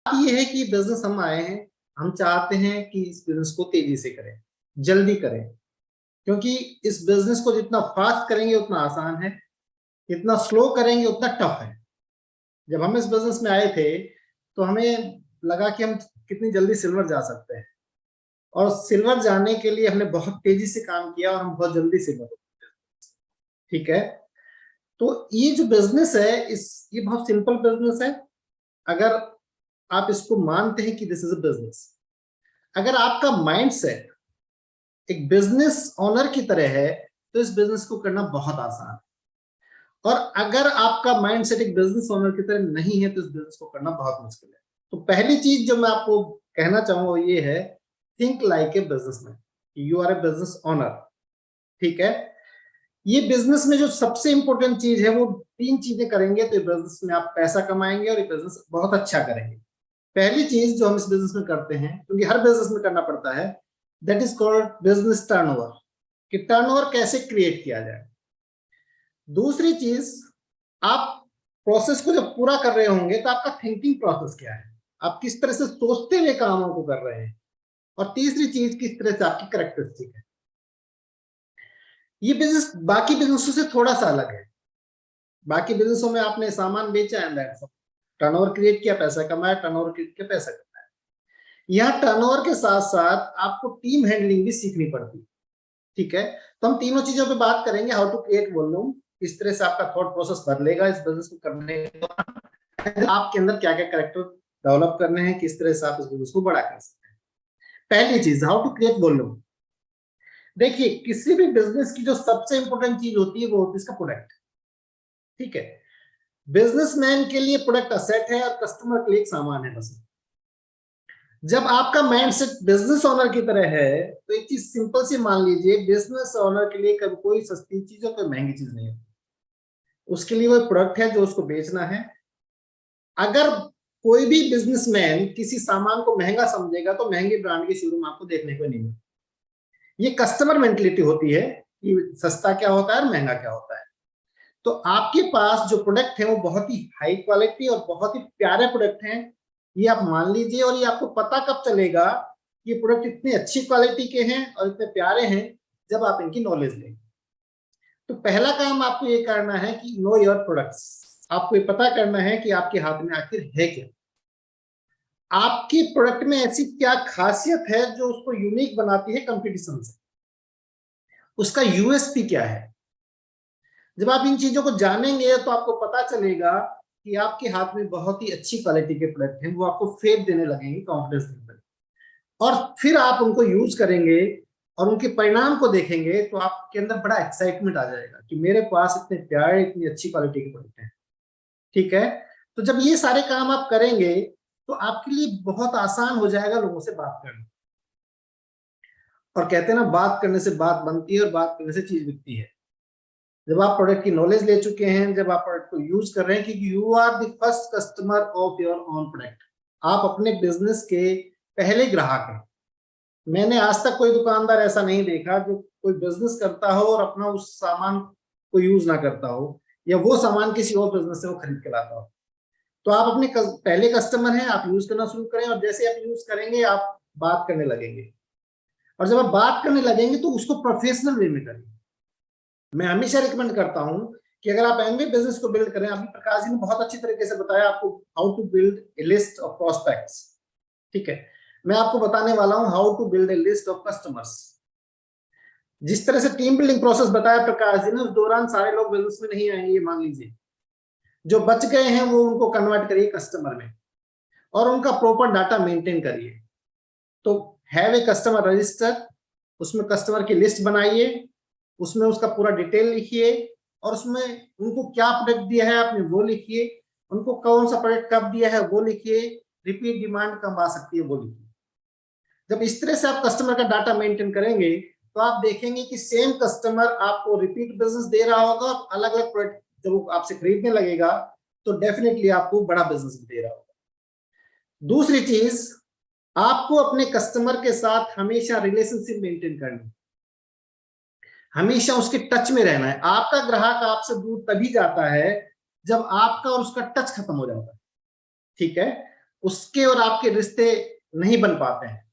ये है कि बिजनेस हम आए हैं, हम चाहते हैं कि इस बिजनेस को तेजी से करें, जल्दी करें, क्योंकि इस बिजनेस को जितना फास्ट करेंगे उतना आसान है, जितना स्लो करेंगे उतना टफ है। जब हम इस बिजनेस में आए थे तो हमें लगा कि हम कितनी जल्दी सिल्वर जा सकते हैं, और सिल्वर जाने के लिए हमने बहुत तेजी से काम किया और हम बहुत जल्दी सिल्वर हो गए। ठीक है, तो ये जो बिजनेस है ये बहुत सिंपल बिजनेस है। अगर आप इसको मानते हैं कि दिस इज अ बिजनेस, अगर आपका माइंडसेट एक बिजनेस ओनर की तरह है तो इस बिजनेस को करना बहुत आसान है, और अगर आपका माइंडसेट एक बिजनेस ओनर की तरह नहीं है तो इस बिजनेस को करना बहुत मुश्किल है। तो पहली चीज जो मैं आपको कहना चाहूंगा ये है, think like a businessman, you are a business owner. ठीक है, ये बिजनेस में जो सबसे इंपॉर्टेंट चीज है वो 3 चीजें करेंगे तो बिजनेस में आप पैसा कमाएंगे और ये बिजनेस बहुत अच्छा करेंगे। पहली चीज जो हम इस बिजनेस में करते हैं, क्योंकि हर बिजनेस में करना पड़ता है, that is called business turnover, कि टर्नओवर कैसे क्रिएट किया जाए। दूसरी चीज, आप प्रोसेस को जब पूरा कर रहे होंगे तो आपका थिंकिंग प्रोसेस क्या है, आप किस तरह से सोचते हुए कामों को कर रहे हैं। और तीसरी चीज, किस तरह से आपकी करेक्टरिस्टिक है। ये बिजनेस बाकी बिजनेसों से थोड़ा सा अलग है। बाकी बिजनेसों में आपने सामान बेचा and that's all, turnover create किया, पैसा कमाया, टर्नओवर क्रिएट किया, पैसा कमाया। यहाँ टर्नओवर के साथ साथ आपको टीम हैंडलिंग भी सीखनी पड़ती है। ठीक है, तो हम तीनों चीजों पे बात करेंगे, हाउ टू क्रिएट वॉल्यूम, किस तरह से आपका थॉट प्रोसेस बदलेगा इस बिजनेस को करने के दौरान, आपके अंदर क्या क्या कैरेक्टर डेवलप करने हैं, किस तरह से आप इस बिजनेस को बड़ा कर सकते हैं। पहली चीज, हाउ टू क्रिएट वॉल्यूम। देखिए, किसी भी बिजनेस की जो सबसे इंपॉर्टेंट चीज होती है वो होती है इसका प्रोडक्ट। ठीक है, बिजनेसमैन के लिए प्रोडक्ट असेट है और कस्टमर के लिए एक सामान है बस। जब आपका माइंडसेट बिजनेस ओनर की तरह है तो एक चीज सिंपल सी मान लीजिए, बिजनेस ओनर के लिए कभी कोई सस्ती चीज और कोई महंगी चीज नहीं है, उसके लिए वो प्रोडक्ट है जो उसको बेचना है। अगर कोई भी बिजनेसमैन किसी सामान को महंगा समझेगा तो महंगे ब्रांड के शोरूम आपको देखने को नहीं मिलेगा। ये कस्टमर मेंटलिटी होती है कि सस्ता क्या होता है और महंगा क्या होता है। तो आपके पास जो प्रोडक्ट है वो बहुत ही हाई क्वालिटी और बहुत ही प्यारे प्रोडक्ट हैं, ये आप मान लीजिए। और ये आपको पता कब चलेगा कि ये प्रोडक्ट इतनी अच्छी क्वालिटी के हैं और इतने प्यारे हैं, जब आप इनकी नॉलेज लेंगे। तो पहला काम आपको ये करना है कि नो योर प्रोडक्ट्स, आपको ये पता करना है कि आपके हाथ में आखिर है क्या, आपके प्रोडक्ट में ऐसी क्या खासियत है जो उसको यूनिक बनाती है कंपटीशन से, उसका यूएसपी क्या है। जब आप इन चीजों को जानेंगे तो आपको पता चलेगा कि आपके हाथ में बहुत ही अच्छी क्वालिटी के प्रोडक्ट हैं, वो आपको फेथ देने लगेंगे, कॉन्फिडेंस देने लगेंगे। और फिर आप उनको यूज करेंगे और उनके परिणाम को देखेंगे तो आपके अंदर बड़ा एक्साइटमेंट आ जाएगा कि मेरे पास इतने प्यारे, इतनी अच्छी क्वालिटी के प्रोडक्ट हैं। ठीक है, तो जब ये सारे काम आप करेंगे तो आपके लिए बहुत आसान हो जाएगा लोगों से बात करना। और कहते हैं ना, बात करने से बात बनती है और बात करने से चीज बिकती है। जब आप प्रोडक्ट की नॉलेज ले चुके हैं, जब आप प्रोडक्ट को यूज कर रहे हैं, क्योंकि you are the first customer of your own product, आप अपने बिजनेस के पहले ग्राहक हैं। मैंने आज तक कोई दुकानदार ऐसा नहीं देखा जो कोई बिजनेस करता हो और अपना उस सामान को यूज ना करता हो, या वो सामान किसी और बिजनेस से वो खरीद के लाता हो। तो आप अपने पहले कस्टमर हैं, आप यूज करना शुरू करें, और जैसे आप यूज करेंगे आप बात करने लगेंगे। और जब आप बात करने लगेंगे तो उसको प्रोफेशनल वे में करेंगे। मैं हमेशा रिकमेंड करता हूं कि अगर आप एमवे बिजनेस को बिल्ड करें, अभी प्रकाश जी ने बहुत अच्छी तरीके से बताया आपको how to build a list of prospects. ठीक है, मैं आपको बताने वाला हूं how to build a list of customers. जिस तरह से टीम बिल्डिंग प्रोसेस बताया प्रकाश जी ने, उस दौरान सारे लोग बिजनेस में नहीं आएंगे, ये मान लीजिए। जो बच गए हैं वो उनको कन्वर्ट करिए कस्टमर में, और उनका प्रॉपर डाटा मेंटेन करिए। तो हैव ए कस्टमर रजिस्टर, उसमें कस्टमर की लिस्ट बनाइए, उसमें उसका पूरा डिटेल लिखिए, और उसमें उनको क्या प्रोडक्ट दिया है आपने वो लिखिए, उनको कौन सा प्रोडक्ट कब दिया है वो लिखिए, रिपीट डिमांड कब आ सकती है वो लिखिए। जब इस तरह से आप कस्टमर का डाटा मेंटेन करेंगे तो आप देखेंगे कि सेम कस्टमर आपको रिपीट बिजनेस दे रहा होगा, अलग अलग प्रोडक्ट जब वो आपसे खरीदने लगेगा तो डेफिनेटली आपको बड़ा बिजनेस दे रहा होगा। दूसरी चीज, आपको अपने कस्टमर के साथ हमेशा रिलेशनशिप मेंटेन करनी, हमेशा उसके टच में रहना है। आपका ग्राहक आपसे दूर तभी जाता है जब आपका और उसका टच खत्म हो जाता है। ठीक है, उसके और आपके रिश्ते नहीं बन पाते हैं,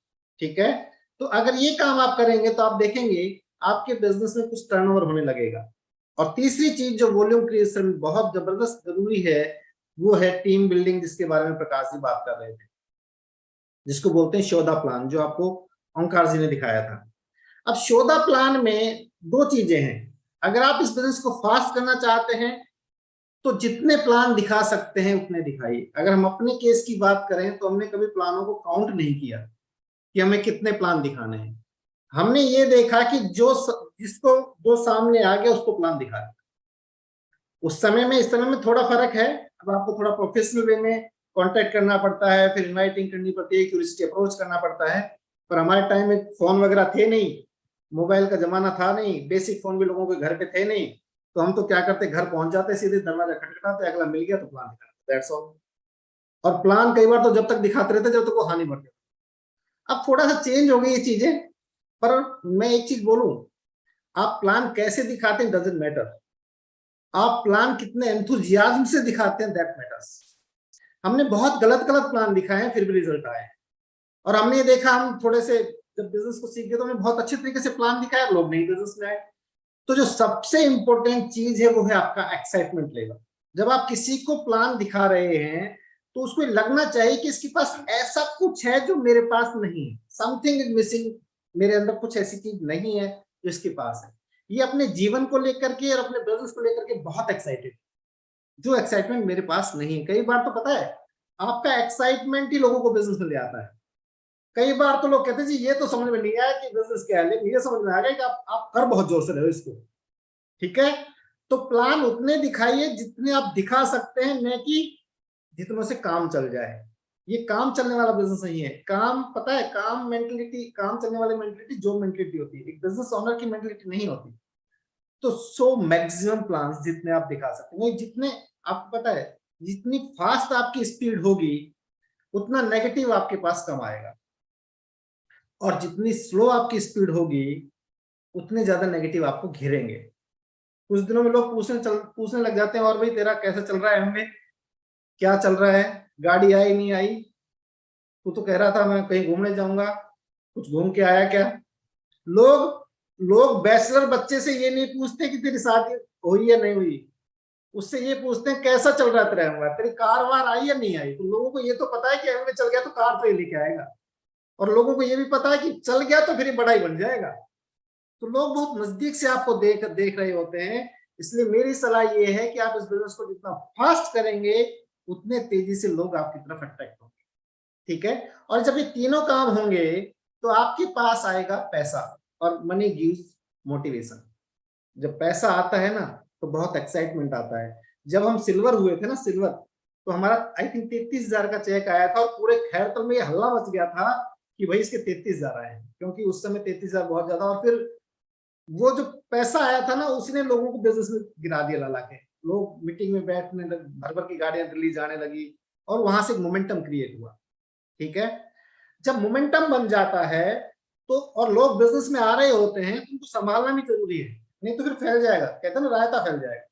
ठीक है। तो अगर ये काम आप करेंगे तो आप देखेंगे आपके बिजनेस में कुछ टर्नओवर होने लगेगा। और तीसरी चीज जो वॉल्यूम क्रिएशन में बहुत जबरदस्त जरूरी है, वो है टीम बिल्डिंग, जिसके बारे में प्रकाश जी बात कर रहे थे, जिसको बोलते हैं शोधा प्लान, जो आपको ओंकार जी ने दिखाया था। अब शोधा प्लान में दो चीजें हैं। अगर आप इस बिजनेस को फास्ट करना चाहते हैं तो जितने प्लान दिखा सकते हैं उतने दिखाइए। अगर हम अपने केस की बात करें तो हमने कभी प्लानों को काउंट नहीं किया कि हमें कितने प्लान दिखाने हैं। हमने ये देखा कि जिसको जो सामने आ गया उसको प्लान दिखाया। उस समय में इस समय में थोड़ा फर्क है। अब आपको थोड़ा प्रोफेशनल वे में कांटेक्ट करना पड़ता है, फिर इनवाइटिंग करनी पड़ती है, क्यूरियोसिटी अप्रोच करना पड़ता है। पर हमारे टाइम में फोन वगैरह थे नहीं, मोबाइल का जमाना था नहीं, बेसिक फोन भी लोगों के घर पे थे नहीं। तो हम तो क्या करते, घर पहुंच जाते, सीधे दरवाजा खटखटाते, अगला मिल गया तो प्लान दिखाते, दैट्स ऑल। और प्लान कई बार तो जब तक दिखाते रहते जब तक वो हानि बढ़ जाती। अब थोड़ा सा चेंज हो गई ये चीजें। पर मैं एक चीज बोलूं, आप प्लान कैसे दिखाते हैं डजंट मैटर, आप प्लान कितने एंथुजियाज्म से दिखाते हैं दैट मैटर्स। हमने बहुत गलत गलत प्लान दिखाए हैं, फिर भी रिजल्ट आए। और हमने ये देखा, हम थोड़े से जब बिजनेस को सीख गए तो हमने बहुत अच्छे तरीके से प्लान दिखाया, लोग नहीं बिजनेस में आए। तो जो सबसे इंपॉर्टेंट चीज है वो है आपका एक्साइटमेंट लेवल। जब आप किसी को प्लान दिखा रहे हैं तो उसको लगना चाहिए कि इसके पास ऐसा कुछ है जो मेरे पास नहीं है, समथिंग इज मिसिंग, मेरे अंदर कुछ ऐसी चीज नहीं है जो इसके पास है। ये अपने जीवन को लेकर के और अपने बिजनेस को लेकर के बहुत एक्साइटेड, जो एक्साइटमेंट मेरे पास नहीं है। कई बार तो पता है आपका एक्साइटमेंट ही लोगों को बिजनेस में ले आता है। कई बार तो लोग कहते हैं जी ये तो समझ में नहीं आया कि बिजनेस क्या है, लेकिन ये समझ में आ गया कि आप कर बहुत जोर से रहे हो इसको, ठीक है। तो प्लान उतने दिखाइए जितने आप दिखा सकते हैं, न कि जितनों से काम चल जाए। ये काम चलने वाला बिजनेस नहीं है। काम पता है, काम मेंटलिटी, काम चलने वाली मेंटलिटी जो मेंटलिटी होती है, एक बिजनेस ओनर की मेंटलिटी नहीं होती। तो सो मैक्सिमम प्लान जितने आप दिखा सकते हैं, जितने आपको पता है जितनी फास्ट आपकी स्पीड होगी उतना नेगेटिव आपके पास कम आएगा, और जितनी स्लो आपकी स्पीड होगी उतने ज्यादा नेगेटिव आपको घेरेंगे। कुछ दिनों में लोग पूछने लग जाते हैं, और भाई तेरा कैसा चल रहा है, हमें क्या चल रहा है, गाड़ी आई नहीं आई, तू तो कह रहा था मैं कहीं घूमने जाऊंगा, कुछ घूम के आया क्या। लोग लोग बैचलर बच्चे से ये नहीं पूछते कि तेरी शादी हुई या नहीं हुई, उससे ये पूछते हैं कैसा चल रहा है तेरा एमवे, तेरी कार वार आई या नहीं आई। तो लोगों को ये तो पता है कि एमवे चल गया तो कार तो ये लेके आएगा, और लोगों को ये भी पता है कि चल गया तो फिर ये बड़ा ही बन जाएगा। तो लोग बहुत नजदीक से आपको देख रहे होते हैं। इसलिए मेरी सलाह ये है कि आप इस बिजनेस को जितना फास्ट करेंगे उतने तेजी से लोग आपकी तरफ अट्रैक्ट होंगे, ठीक है। और जब ये तीनों काम होंगे तो आपके पास आएगा पैसा, और मनी गिव्स मोटिवेशन। जब पैसा आता है ना तो बहुत एक्साइटमेंट आता है। जब हम सिल्वर हुए थे ना, सिल्वर, तो हमारा आई थिंक 33,000 का चेक आया था, और पूरे खैरतल में ये हल्ला मच गया था कि भाई इसके 33,000 आए हैं, क्योंकि उस समय 33,000 बहुत ज्यादा। और फिर वो जो पैसा आया था ना उसने लोगों को बिजनेस में गिरा दिया ला के। लोग मीटिंग में बैठने लगे, भर भर की गाड़ियां दिल्ली जाने लगी, और वहां से मोमेंटम क्रिएट हुआ, ठीक है। जब मोमेंटम बन जाता है तो, और लोग बिजनेस में आ रहे होते हैं तो उनको संभालना भी जरूरी है, नहीं तो फिर फैल जाएगा, कहते हैं ना रायता फैल जाएगा।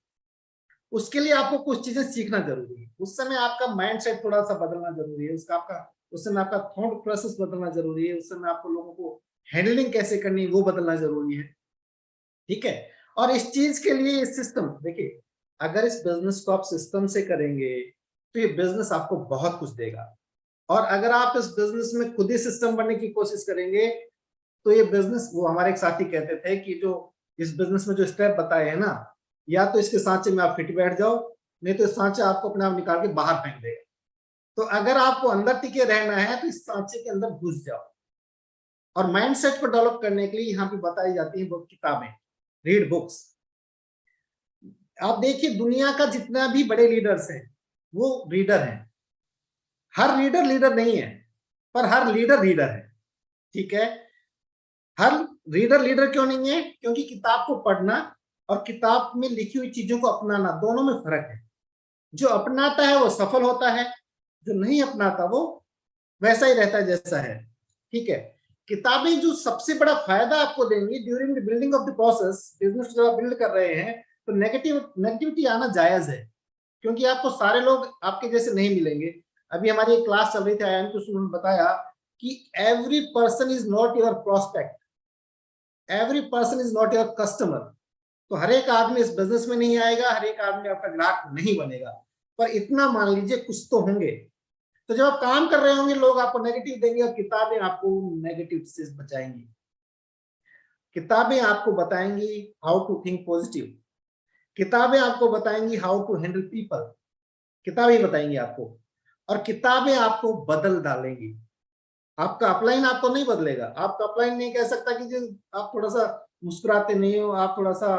उसके लिए आपको कुछ चीजें सीखना जरूरी है। उस समय आपका माइंडसेट थोड़ा सा बदलना जरूरी है, उसका आपका उस समय आपका थॉट प्रोसेस बदलना जरूरी है, उस समय आपको लोगों को हैंडलिंग कैसे करनी है वो बदलना जरूरी है, ठीक है। और इस चीज के लिए सिस्टम देखिए, अगर इस बिजनेस को आप सिस्टम से करेंगे तो ये बिजनेस आपको बहुत कुछ देगा। और अगर आप इस बिजनेस में खुद ही सिस्टम बनने की कोशिश करेंगे तो ये बिजनेस, वो हमारे एक साथी कहते थे कि जो इस बिजनेस में जो स्टेप बताए हैं ना, या तो इसके सांचे में आप फिट बैठ जाओ, नहीं तो इस सांचे आपको अपने आप निकाल के बाहर फेंक देगा। तो अगर आपको अंदर टिके रहना है तो इस सांचे के अंदर घुस जाओ। और माइंडसेट को डेवलप करने के लिए यहाँ पे बताई जाती है किताबें, रीड बुक्स। आप देखिए दुनिया का जितना भी बड़े लीडर्स हैं वो रीडर हैं। हर रीडर लीडर नहीं है, पर हर लीडर रीडर है, ठीक है। हर रीडर लीडर क्यों नहीं है? क्योंकि किताब को पढ़ना और किताब में लिखी हुई चीजों को अपनाना, दोनों में फर्क है। जो अपनाता है वो सफल होता है, जो नहीं अपनाता वो वैसा ही रहता है जैसा है, ठीक है। किताबें जो सबसे बड़ा फायदा आपको देंगी during the building of the process, business जो आप बिल्ड कर रहे हैं, तो नेगेटिविटी आना जायज है, क्योंकि आपको सारे लोग आपके जैसे नहीं मिलेंगे। अभी हमारी एक क्लास चल रही थी, आईआईएम के स्टूडेंट बताया कि every person is not your prospect, every person is not your customer. तो हर एक आदमी इस बिजनेस में नहीं आएगा, हर एक आदमी आपका ग्राहक नहीं बनेगा, पर इतना मान लीजिए कुछ तो होंगे। तो जब आप काम कर रहे होंगे लोग आपको नेगेटिव देंगे और किताबें आपको नेगेटिव से बचाएंगी। किताबें आपको बताएंगी हाउ टू थिंक पॉजिटिव, किताबें आपको बताएंगी हाउ टू हैंडल पीपल, किताबें बताएंगी आपको, और किताबें आपको बदल डालेंगी। आपका अपलाइन आपको नहीं बदलेगा। आपका अपलाइन नहीं कह सकता कि जो आप थोड़ा सा मुस्कुराते नहीं हो, आप थोड़ा सा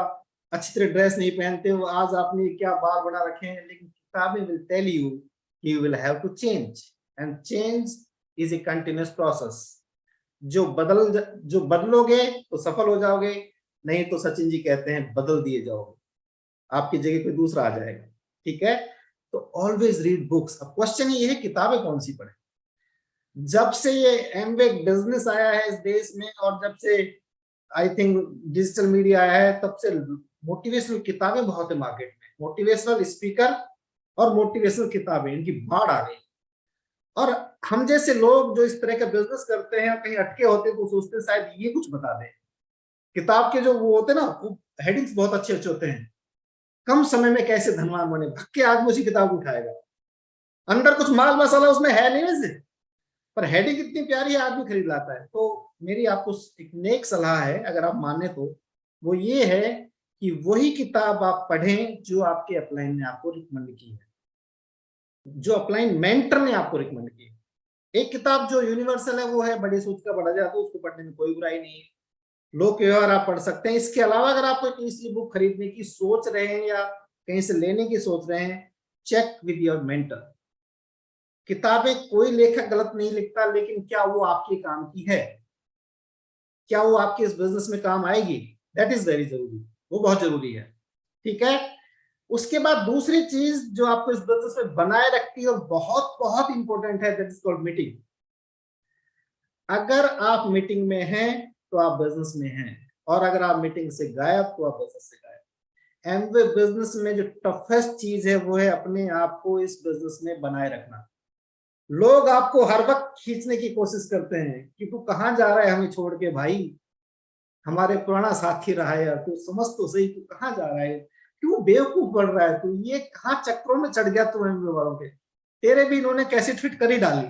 अच्छी तरह ड्रेस नहीं पहनते हो, आज आपने क्या बाल बना रखे हैं, लेकिन किताबें will tell you you will have to change, and change is a continuous process. जो बदलोगे तो सफल हो जाओगे, नहीं तो सचिन जी कहते हैं बदल दिए जाओगे, आपकी जगह कोई दूसरा आ जाएगा। ठीक है, तो ऑलवेज रीड बुक्स। अब क्वेश्चन ये है किताबें कौन सी पढ़े। जब से ये एमवे बिजनेस आया है इस देश में, और जब से आई थिंक डिजिटल मीडिया आया है, तब से मोटिवेशनल किताबें बहुत है मार्केट में। मोटिवेशनल स्पीकर और मोटिवेशनल किताबें, इनकी बाढ़ आ गई। और हम जैसे लोग जो इस तरह का बिजनेस करते हैं, कहीं अटके होते हैं, तो सोचते हैं शायद ये कुछ बता दें। किताब के जो वो होते हैं ना, वो हेडिंग्स बहुत अच्छे अच्छे होते हैं। कम समय में कैसे धनवान बने, भक्के आदमी उसी किताब को उठाएगा। अंदर कुछ माल मसाला उसमें है नहीं वैसे, पर हेडिंग इतनी प्यारी है, आदमी खरीद लाता है। तो मेरी आपको एक नेक सलाह है, अगर आप माने तो, वो ये है कि वही किताब आप पढ़ें जो आपके अपलाइन ने आपको रिकमेंड की है, जो अपलाइन मेंटर ने आपको रिकमेंड की है। एक किताब जो यूनिवर्सल है वो है बड़ी सोच का बड़ा जादू, उसको पढ़ने में कोई बुराई नहीं है, लोक व्यवहार आप पढ़ सकते हैं। इसके अलावा अगर आप कोई तीसरी बुक खरीदने की सोच रहे हैं या कहीं से लेने की सोच रहे हैं, चेक विद योर मेंटर। किताबें कोई लेखक गलत नहीं लिखता, लेकिन क्या वो आपके काम की है, क्या वो आपके इस बिजनेस में काम आएगी, दैट इज वेरी जरूरी, वो बहुत जरूरी है। ठीक है, उसके बाद दूसरी चीज जो आपको इस बिजनेस में बनाए रखती है और बहुत बहुत इंपॉर्टेंट है, दैट इज कॉल्ड मीटिंग। अगर आप मीटिंग में हैं तो आप बिजनेस में हैं, और अगर आप मीटिंग से गायब तो आप बिजनेस से गायब। एमवे बिजनेस में जो टफेस्ट चीज है वो है अपने आप को इस बिजनेस में बनाए रखना। लोग आपको हर वक्त खींचने की कोशिश करते हैं कि तू कहां जा रहा है हमें छोड़ के भाई, हमारे पुराना साथी रहा है, तू समझ तो सही तू कहां जा रहा है, क्यों बेवकूफ बन रहा है तू, ये कहां चक्रों में चढ़ गया तू एमवे वालों के, तेरे भी इन्होंने कैसे फिट कर ही डाली।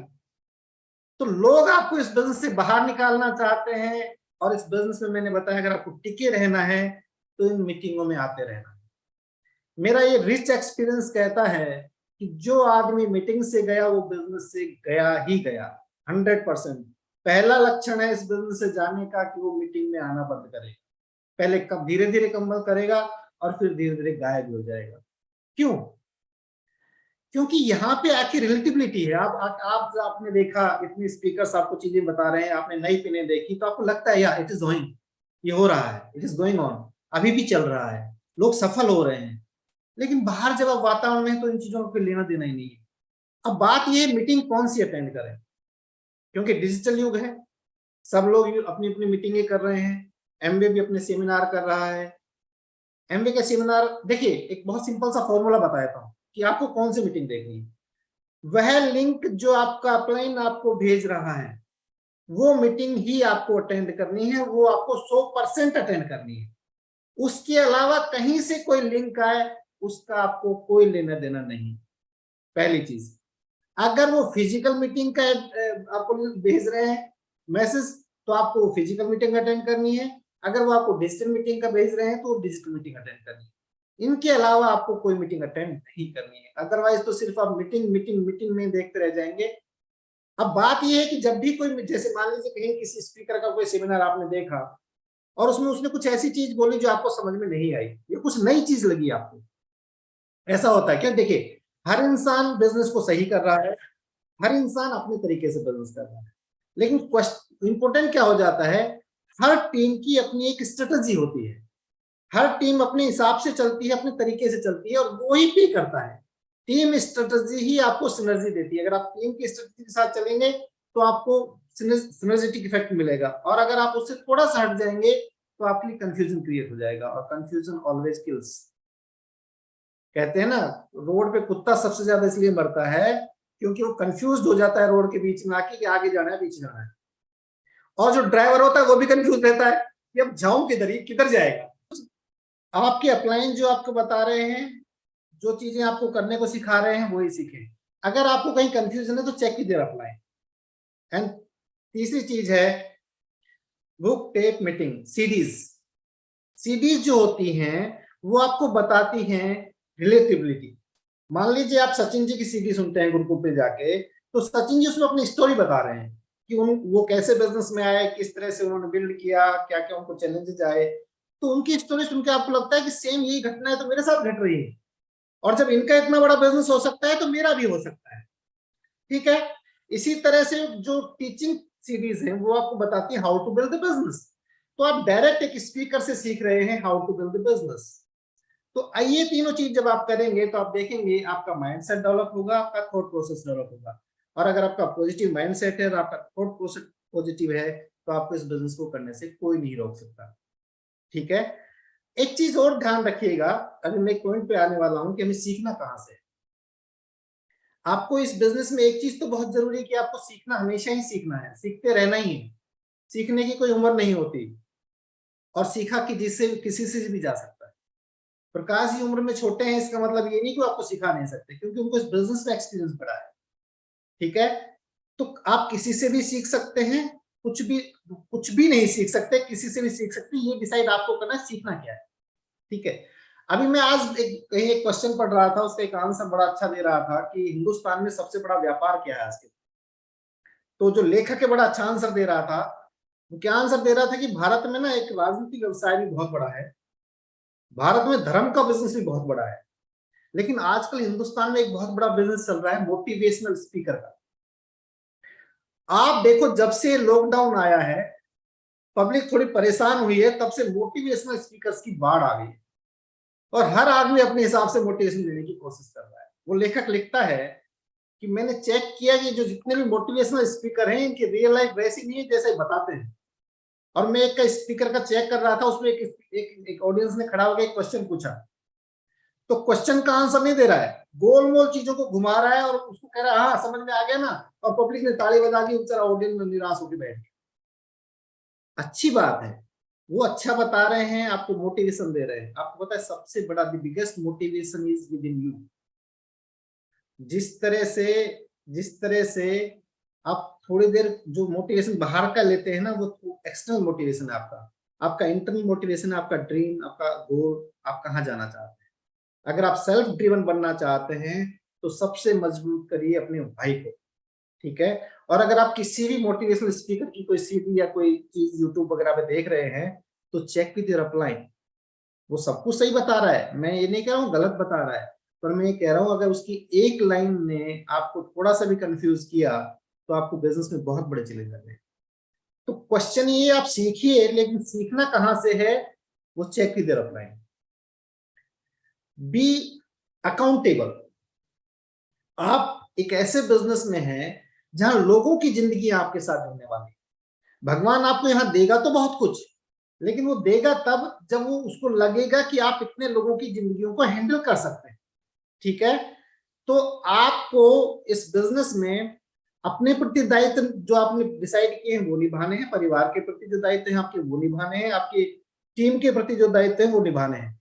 तो लोग आपको इस बिजनेस से बाहर निकालना चाहते हैं, और इस बिजनेस में मैंने बताया अगर आपको टिके रहना है तो इन मीटिंगों में आते रहना। मेरा ये रिच एक्सपीरियंस कहता है कि जो आदमी मीटिंग से गया वो बिजनेस से गया ही गया, 100%। पहला लक्षण है इस बिजनेस से जाने का कि वो मीटिंग में आना बंद करे। पहले कब धीरे धीरे कम करेगा और फिर धीरे धीरे गायब हो जाएगा। क्यों? क्योंकि यहाँ पे आके रिलेटिबिलिटी है। आप आपने देखा इतने स्पीकर्स आपको चीजें बता रहे हैं, आपने नई पिने देखी तो आपको लगता है यार इट इज गोइंग, ये हो रहा है, इट इज गोइंग ऑन, अभी भी चल रहा है, लोग सफल हो रहे हैं। लेकिन बाहर जब आप वातावरण में तो इन चीजों को लेना देना ही नहीं है। अब बात ये मीटिंग कौन सी अटेंड करें, क्योंकि डिजिटल युग है, सब लोग अपनी अपनी मीटिंगें कर रहे हैं। एमबी भी अपने सेमिनार कर रहा है। एमबी का सेमिनार देखिए, एक बहुत सिंपल सा फॉर्मूला बताता हूँ कि आपको कौन सी मीटिंग देखनी है। वह लिंक जो आपका अपलाइन आपको भेज रहा है वो मीटिंग ही आपको अटेंड करनी है, वो आपको 100% अटेंड करनी है। उसके अलावा कहीं से कोई लिंक आए उसका आपको कोई लेना देना नहीं। पहली चीज, अगर वो फिजिकल मीटिंग का आपको भेज रहे हैं मैसेज तो आपको फिजिकल मीटिंग अटेंड करनी है, अगर वो आपको डिजिटल मीटिंग का भेज रहे हैं तो डिजिटल मीटिंग अटेंड करनी है। इनके अलावा आपको कोई मीटिंग अटेंड नहीं करनी है, अदरवाइज तो सिर्फ आप मीटिंग मीटिंग मीटिंग में देखते रह जाएंगे। अब बात यह है कि जब भी कोई, जैसे मान लीजिए कहीं किसी स्पीकर का कोई सेमिनार आपने देखा और उसमें उसने कुछ ऐसी चीज बोली जो आपको समझ में नहीं आई, ये कुछ नई चीज लगी आपको, ऐसा होता है क्या? देखिए, हर इंसान बिजनेस को सही कर रहा है, हर इंसान अपने तरीके से बिजनेस कर रहा है, लेकिन इंपॉर्टेंट क्या हो जाता है, हर टीम की अपनी एक स्ट्रेटजी होती है, हर टीम अपने हिसाब से चलती है, अपने तरीके से चलती है, और वो ही पे करता है। टीम स्ट्रेटजी ही आपको सिनर्जी देती है। अगर आप टीम की स्ट्रेटजी के साथ चलेंगे तो आपको सिनर्जेटिक इफेक्ट मिलेगा, और अगर आप उससे थोड़ा सा हट जाएंगे तो आपके लिए कंफ्यूजन क्रिएट हो जाएगा, और कंफ्यूजन ऑलवेज किल्स। कहते हैं ना, रोड पे कुत्ता सबसे ज्यादा इसलिए मरता है क्योंकि वो कंफ्यूज हो जाता है रोड के बीच में आके कि आगे जाना है पीछे जाना है। और जो ड्राइवर होता है वो भी कंफ्यूज रहता है कि अब जाऊं किधर, ही किधर जाएगा। आपके अपलाइन जो आपको बता रहे हैं, जो चीजें आपको करने को सिखा रहे हैं वही सीखें। अगर आपको कहीं कंफ्यूजन है तो चेक कीजिए अपलाइन। एंड तीसरी चीज है book tape meeting, CDs. CDs जो होती हैं वो आपको बताती हैं रिलेटिबिलिटी। मान लीजिए आप सचिन जी की सीडी सुनते हैं ग्रुप पे जाके, तो सचिन जी उसमें अपनी स्टोरी बता रहे हैं कि वो कैसे बिजनेस में आए, किस तरह से उन्होंने बिल्ड किया, क्या क्या उनको चैलेंजेस आए। तो उनकी स्टोरी सुन के आपको लगता है कि सेम यही घटना है तो मेरे साथ घट रही है, और जब इनका इतना बड़ा बिजनेस हो सकता है तो मेरा भी हो सकता है। ठीक है। इसी तरह से जो टीचिंग सीरीज है वो आपको बताती है how to build the business. तो आप डायरेक्ट एक स्पीकर से सीख रहे हैं how to build the business. तो ये तीनों चीज जब आप करेंगे तो आप देखेंगे आपका माइंडसेट डेवलप होगा, आपका थॉट प्रोसेस डेवलप होगा। और अगर आपका पॉजिटिव माइंडसेट है और आपका थॉट प्रोसेस पॉजिटिव है तो आपको इस बिजनेस को करने से कोई नहीं रोक सकता। ठीक है। एक चीज और ध्यान रखिएगा, अभी मैं एक पॉइंट पे आने वाला हूं कि हमें सीखना कहां से। आपको इस बिजनेस में एक चीज तो बहुत जरूरी है कि आपको सीखना हमेशा ही सीखना है, सीखते रहना ही है। सीखने की कोई उम्र नहीं होती, और सीखा कि जिससे किसी से भी जा सकता है। प्रकाश जी उम्र में छोटे हैं इसका मतलब ये नहीं कि आपको सिखा नहीं सकते, क्योंकि उनको इस बिजनेस में एक्सपीरियंस बड़ा है। ठीक है। तो आप किसी से भी सीख सकते हैं, कुछ भी नहीं सीख सकते, किसी से भी सीख सकते हैं। ये डिसाइड आपको करना है सीखना क्या है। ठीक है। अभी मैं आज कहीं एक क्वेश्चन पढ़ रहा था, उसका एक आंसर बड़ा अच्छा दे रहा था कि हिंदुस्तान में सबसे बड़ा व्यापार क्या है आज के। तो जो लेखक है बड़ा अच्छा आंसर दे रहा था। वो क्या आंसर दे रहा था कि भारत में ना एक राजनीतिक व्यवसाय भी बहुत बड़ा है, भारत में धर्म का बिजनेस भी बहुत बड़ा है, लेकिन आजकल हिंदुस्तान में एक बहुत बड़ा बिजनेस चल रहा है मोटिवेशनल स्पीकर का। आप देखो जब से लॉकडाउन आया है, पब्लिक थोड़ी परेशान हुई है, तब से मोटिवेशनल स्पीकर्स की बाढ़ आ गई, और हर आदमी अपने हिसाब से मोटिवेशन देने की कोशिश कर रहा है। वो लेखक लिखता है कि मैंने चेक किया कि जो जितने भी मोटिवेशनल स्पीकर हैं इनकी रियल लाइफ वैसी नहीं है जैसे बताते हैं। और मैं एक का स्पीकर का चेक कर रहा था, उसमें एक ऑडियंस ने खड़ा होकर एक क्वेश्चन पूछा, तो क्वेश्चन का आंसर नहीं दे रहा है, गोल मोल चीजों को घुमा रहा है और उसको कह रहा है हाँ समझ में आ गया ना, और पब्लिक ने ताली बजा दी, बेचारा ऑडियंस में निराश होकर बैठ गया। अच्छी बात है, वो अच्छा बता रहे हैं, आपको मोटिवेशन दे रहे हैं। आपको पता है सबसे बड़ा the biggest motivation is with in you. जिस तरह से आप थोड़ी देर जो मोटिवेशन बाहर का लेते हैं ना, वो एक्सटर्नल मोटिवेशन है आपका। आपका इंटरनल मोटिवेशन है आपका ड्रीम, आपका गोल, आप कहाँ जाना चाहते हैं। अगर आप सेल्फ ड्रिवन बनना चाहते हैं तो सबसे मजबूत करिए अपने भाई को। ठीक है। और अगर आप किसी भी मोटिवेशनल स्पीकर की कोई सीडी या कोई चीज यूट्यूब वगैरह पे देख रहे हैं तो चेक विद योर अपलाइन। वो सब कुछ सही बता रहा है, मैं ये नहीं कह रहा हूँ गलत बता रहा है, पर मैं ये कह रहा हूँ अगर उसकी एक लाइन ने आपको थोड़ा सा भी कंफ्यूज किया तो आपको बिजनेस में बहुत बड़े चैलेंज आ गए। तो क्वेश्चन ये आप सीखिए, लेकिन सीखना कहां से है, वो check with your upline. Be accountable. आप एक ऐसे बिजनेस में हैं जहां लोगों की जिंदगी आपके साथ जुड़ने वाली है। भगवान आपको यहां देगा तो बहुत कुछ, लेकिन वो देगा तब जब वो उसको लगेगा कि आप इतने लोगों की जिंदगियों को हैंडल कर सकते हैं। ठीक है। तो आपको इस बिजनेस में अपने प्रति दायित्व जो आपने डिसाइड किए हैं वो निभाने हैं, परिवार के प्रति जो दायित्व है आपके वो निभाने हैं, आपकी टीम के प्रति जो दायित्व है वो निभाने हैं,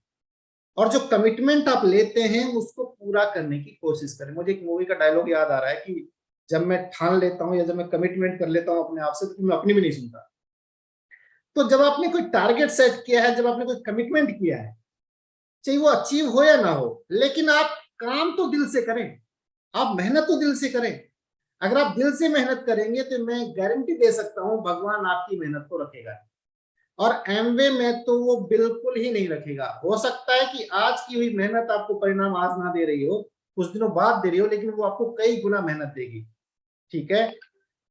और जो कमिटमेंट आप लेते हैं उसको पूरा करने की कोशिश करें। मुझे एक मूवी का डायलॉग याद आ रहा है कि जब मैं ठान लेता हूं या जब मैं कमिटमेंट कर लेता हूं अपने आप से तो मैं अपनी भी नहीं सुनता। तो जब आपने कोई टारगेट सेट किया है, जब आपने कोई कमिटमेंट किया है, चाहे वो अचीव हो या ना हो, लेकिन आप काम तो दिल से करें, आप मेहनत तो दिल से करें। अगर आप दिल से मेहनत करेंगे तो मैं गारंटी दे सकता हूं भगवान आपकी मेहनत को रखेगा, और एमवे में तो वो बिल्कुल ही नहीं रखेगा। हो सकता है कि आज की हुई मेहनत आपको परिणाम आज ना दे रही हो, कुछ दिनों बाद दे रही हो, लेकिन वो आपको कई गुना मेहनत देगी। ठीक है।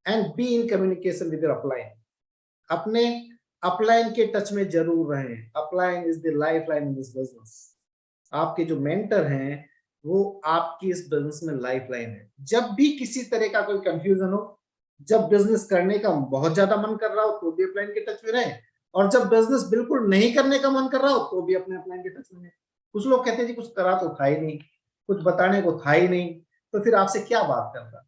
And be in communication with your upline. अपने अपलाइन के टच में जरूर रहें। Upline is the life line in this business. आपके जो मेंटर हैं वो आपकी इस बिजनेस में लाइफ लाइन है। जब भी किसी तरह का कोई कंफ्यूजन हो, जब बिजनेस करने का बहुत ज्यादा मन कर रहा हो तो भी अपलाइन के टच में रहे, और जब बिजनेस बिल्कुल नहीं करने का मन कर रहा हो तो भी अपने अपलाइन के टच में रहे। कुछ लोग कहते हैं जी कुछ करा तो था ही नहीं, कुछ बताने को था ही नहीं, तो फिर आपसे क्या बात करता।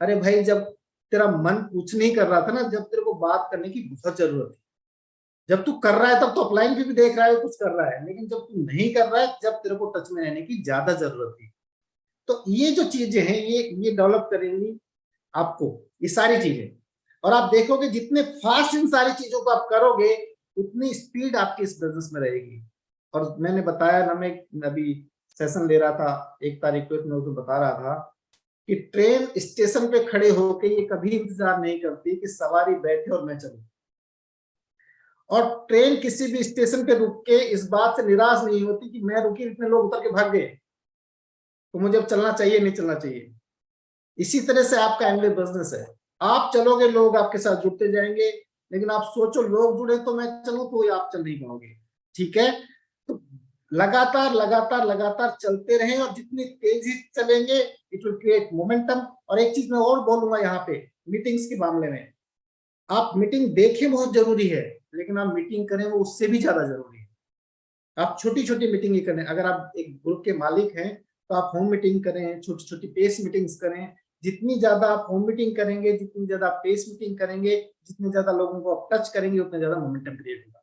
अरे भाई, जब तेरा मन कुछ नहीं कर रहा था ना, जब तेरे को बात करने की बहुत जरूरत थी, जब तू कर रहा है तब तो अपलाइन भी देख रहा है, कुछ कर रहा है, लेकिन जब तू नहीं कर रहा है, जब तेरे को टच में रहने की ज्यादा जरूरत थी। तो ये जो चीजें हैं, ये डेवलप करेंगी आपको, ये सारी चीजें। और आप देखोगे जितने फास्ट इन सारी चीजों को आप करोगे, उतनी स्पीड आपकी इस बिजनेस में रहेगी। और मैंने बताया ना, मैं अभी सेशन ले रहा था 1 तारीख को, मैं उसमें बता रहा था कि ट्रेन स्टेशन पे खड़े होके ये कभी इंतजार नहीं करती कि सवारी बैठे और मैं चलूं। और ट्रेन किसी भी स्टेशन पे रुक के इस बात से निराश नहीं होती कि मैं रुकी, इतने लोग उतर के भाग गए, तो मुझे अब चलना चाहिए, नहीं चलना चाहिए। इसी तरह से आपका एमवे बिजनेस है। आप चलोगे, लोग आपके साथ जुड़ते जाएंगे, लेकिन आप सोचो लोग जुड़े तो मैं चलूं, तो आप चल नहीं पाओगे। ठीक है, तो लगातार लगातार लगातार चलते रहें, और जितनी तेजी चलेंगे इट विल क्रिएट मोमेंटम। और एक चीज मैं और बोलूंगा यहाँ पे, मीटिंग्स के मामले में, आप मीटिंग देखें बहुत जरूरी है, लेकिन आप मीटिंग करें वो उससे भी ज्यादा जरूरी है। आप छोटी छोटी मीटिंग ही करें। अगर आप एक ग्रुप के मालिक हैं तो आप होम मीटिंग करें, छोटी छोटी पेस मीटिंग्स करें। जितनी ज्यादा आप होम मीटिंग करेंगे, जितनी ज्यादा आप पेस मीटिंग करेंगे, जितने ज्यादा लोगों को आप टच करेंगे, उतना ज्यादा मोमेंटम क्रिएट होगा।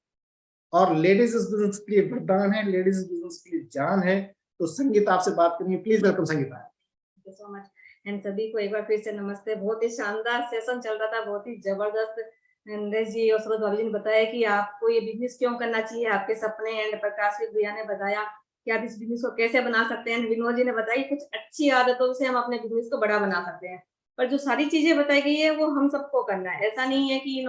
और लेडीज इस बिजनेस के लिए वरदान है, लेडीज इस बिजनेस के लिए जान है। तो संगीता आपसे बात करेंगे, please welcome Sangeeta. Thank you so much. And सभी को एक बार फिर से नमस्ते। बहुत ही शानदार सेशन चल रहा था, बहुत ही जबरदस्त। नरेश जी और सरोज भाभी जी ने बताया कि आपको ये बिजनेस क्यों करना चाहिए, आपके सपने। एंड प्रकाश भैया ने बताया कि आप इस बिजनेस को कैसे बना सकते हैं। विनोद जी ने बताया कुछ अच्छी आदतों से हम अपने बिजनेस को बड़ा बना सकते हैं। पर जो सारी चीजें बताई गई है वो हम सबको करना है। ऐसा नहीं है कि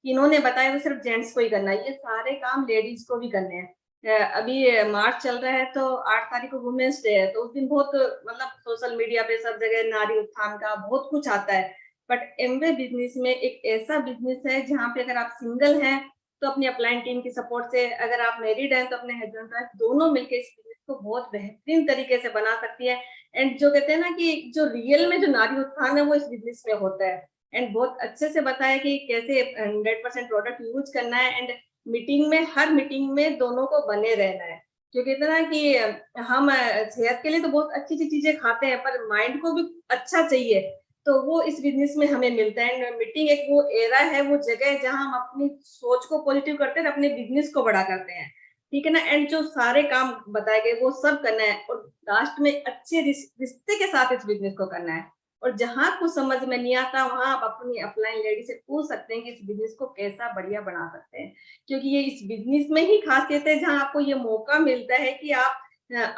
इन्होंने बताया वो सिर्फ जेंट्स को ही करना है, ये सारे काम लेडीज को भी करने हैं। अभी मार्च चल रहा है तो 8 तारीख को वुमेन्स डे है, तो उस दिन बहुत मतलब सोशल मीडिया पे सब जगह नारी उत्थान का बहुत कुछ आता है। बट एमवे बिजनेस में एक ऐसा बिजनेस है जहाँ पे अगर आप सिंगल हैं तो अपनी अपलाइन टीम की सपोर्ट से, अगर आप मैरिड हैं तो अपने हस्बैंड वाइफ दोनों मिलकर इस बिजनेस को बहुत बेहतरीन तरीके से बना सकती है। एंड जो कहते हैं ना कि जो रियल में जो नारी उत्थान है वो इस बिजनेस में होता है। एंड बहुत अच्छे से बताया कि कैसे 100% प्रोडक्ट यूज करना है। एंड मीटिंग में, हर मीटिंग में दोनों को बने रहना है, क्योंकि इतना कि हम सेहत के लिए तो बहुत अच्छी अच्छी चीजें खाते हैं, पर माइंड को भी अच्छा चाहिए, तो वो इस बिजनेस में हमें मिलता है। मीटिंग एक वो एरा है, वो जगह है जहां हम अपनी सोच को पॉजिटिव करते हैं, अपने बिजनेस को बड़ा करते हैं। ठीक है ना। एंड जो सारे काम बताए गए वो सब करना है, और लास्ट में अच्छे रिश्ते के साथ इस बिजनेस को करना है। और जहां कुछ समझ में नहीं आता वहां आप अपनी अपलाइन लेडी से पूछ सकते हैं कि इस बिजनेस को कैसा बढ़िया बना सकते हैं, क्योंकि ये इस बिजनेस में ही खासियत है जहां आपको ये मौका मिलता है कि आप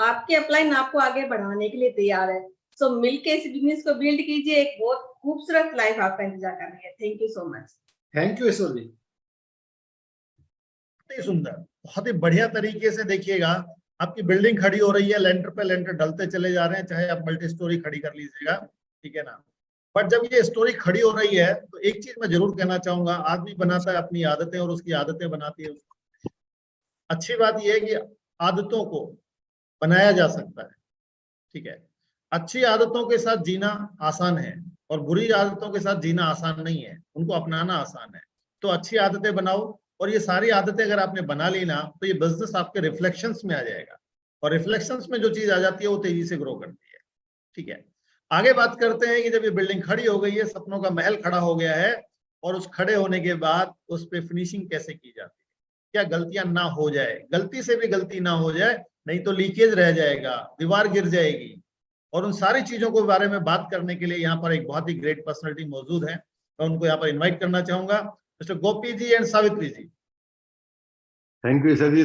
आपके अपलाइन आपको आगे बढ़ाने के लिए तैयार है। सो मिलके इस बिजनेस को बिल्ड कीजिए, एक बहुत खूबसूरत लाइफ आपका इंतजार कर रही है। Thank you so much. Thank you Ishwar ji. सुंदर, बहुत ही बढ़िया तरीके से देखिएगा। आपकी बिल्डिंग खड़ी हो रही है, लेंटर पे लेंटर डलते चले जा रहे हैं, चाहे आप मल्टी स्टोरी खड़ी कर लीजिएगा, ठीक है ना। बट जब ये स्टोरी खड़ी हो रही है तो एक चीज मैं जरूर कहना चाहूंगा, आदमी बनाता है अपनी आदतें और उसकी आदतें बनाती है उसको। अच्छी बात यह है कि आदतों को बनाया जा सकता है, ठीक है। अच्छी आदतों के साथ जीना आसान है और बुरी आदतों के साथ जीना आसान नहीं है, उनको अपनाना आसान है। तो अच्छी आदतें बनाओ, और ये सारी आदतें अगर आपने बना ली ना तो ये बिजनेस आपके रिफ्लेक्शंस में आ जाएगा, और रिफ्लेक्शंस में जो चीज आ जाती है वो तेजी से ग्रो करती है, ठीक है। आगे बात करते हैं कि जब ये बिल्डिंग खड़ी हो गई है, सपनों का महल खड़ा हो गया है, और उस खड़े होने के बाद उस पर फिनिशिंग कैसे की जाती है, क्या गलतियां ना हो जाए, गलती से भी गलती ना हो जाए, नहीं तो लीकेज रह जाएगा, दीवार गिर जाएगी। और उन सारी चीजों के बारे में बात करने के लिए यहाँ पर एक बहुत ही ग्रेट पर्सनालिटी मौजूद है। मैं उनको यहाँ पर इनवाइट करना चाहूंगा, mister Gopi ji and Savitri ji. Thank you sir ji.